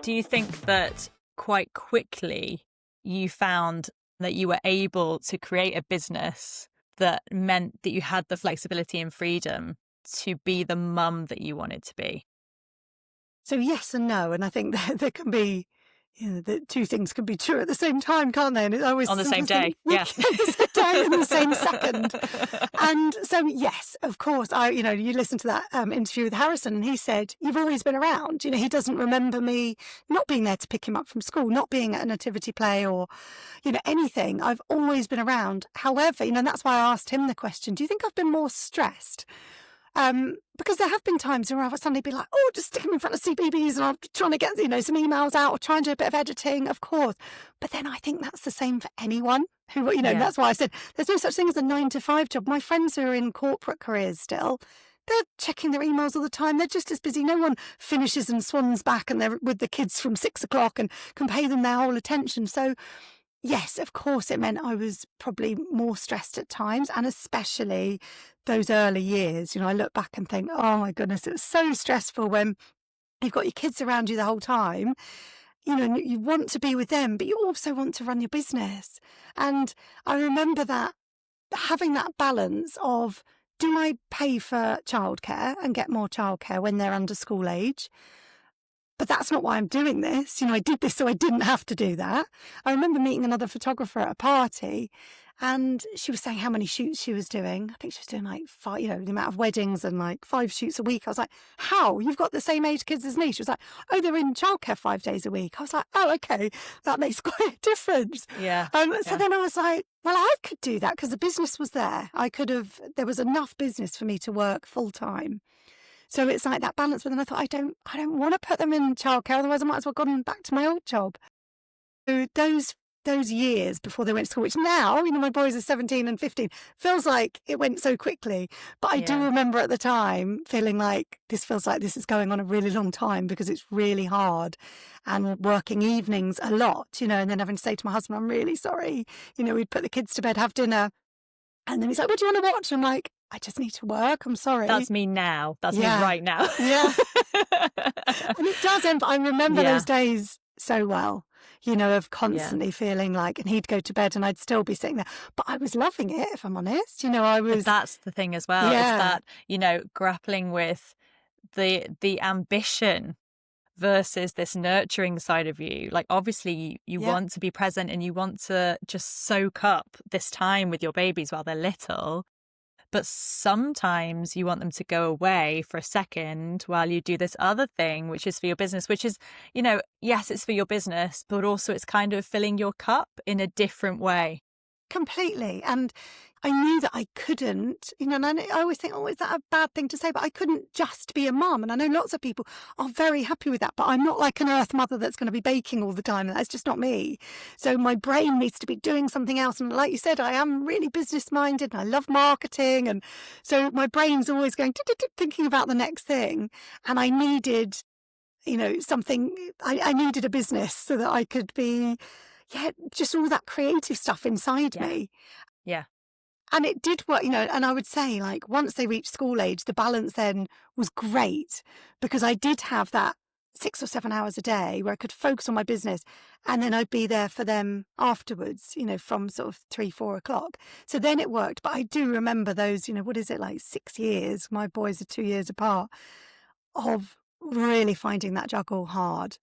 Do you think that quite quickly you found that you were able to create a business that meant that you had the flexibility and freedom to be the mum that you wanted to be? So yes and no, and I think that there can be, the two things can be true at the same time, can't they? And I always On the same sometimes think, day, yeah. the same day in the same second. And so yes, of course, you listen to that interview with Harrison, and he said, "You've always been around." He doesn't remember me not being there to pick him up from school, not being at a nativity play, or anything. I've always been around. However, and that's why I asked him the question: do you think I've been more stressed? Because there have been times where I would suddenly be like, oh, just stick them in front of CBeebies and I'm trying to get, some emails out or try and do a bit of editing, of course. But then I think that's the same for anyone who, Yeah. that's why I said there's no such thing as a 9 to 5 job. My friends who are in corporate careers still, they're checking their emails all the time. They're just as busy. No one finishes and swans back and they're with the kids from 6 o'clock and can pay them their whole attention. So yes, of course, it meant I was probably more stressed at times, and especially those early years. I look back and think, oh my goodness, it was so stressful when you've got your kids around you the whole time. And you want to be with them, but you also want to run your business. And I remember that having that balance of, do I pay for childcare and get more childcare when they're under school age? But that's not why I'm doing this. I did this so I didn't have to do that. I remember meeting another photographer at a party, and she was saying how many shoots she was doing. I think she was doing like 5, the amount of weddings and like 5 shoots a week. I was like, how? You've got the same age kids as me. She was like, oh, they're in childcare 5 days a week. I was like, oh, okay, that makes quite a difference. Yeah. So then I was like, well, I could do that because the business was there. There was enough business for me to work full time. So it's like that balance. But then I thought, I don't want to put them in childcare. Otherwise, I might as well gone back to my old job. So those years before they went to school, which now, my boys are 17 and 15, feels like it went so quickly. But I do remember at the time feeling like this feels like this is going on a really long time because it's really hard and working evenings a lot, and then having to say to my husband, I'm really sorry. We'd put the kids to bed, have dinner. And then he's like, what do you want to watch? I'm like, I just need to work. I'm sorry. That's me now. That's me right now. Yeah. And it doesn't. I remember those days so well, of constantly feeling like, and he'd go to bed and I'd still be sitting there. But I was loving it, if I'm honest. I was. But that's the thing as well. Yeah. Is that, grappling with the ambition versus this nurturing side of you. Like, obviously, you want to be present and you want to just soak up this time with your babies while they're little. But sometimes you want them to go away for a second while you do this other thing, which is for your business, which is, yes, it's for your business, but also it's kind of filling your cup in a different way. Completely. And I knew that I couldn't, and I always think, oh, is that a bad thing to say? But I couldn't just be a mum. And I know lots of people are very happy with that, but I'm not like an earth mother that's going to be baking all the time. That's just not me. So my brain needs to be doing something else. And like you said, I am really business minded and I love marketing. And so my brain's always going, thinking about the next thing. And I needed, something, I needed a business so that I could be, just all that creative stuff inside me. Yeah. And it did work, and I would say, like, once they reached school age, the balance then was great because I did have that 6 or 7 hours a day where I could focus on my business and then I'd be there for them afterwards, from sort of 3, 4 o'clock. So then it worked. But I do remember those, what is it, like 6 years, my boys are 2 years apart, of really finding that juggle hard.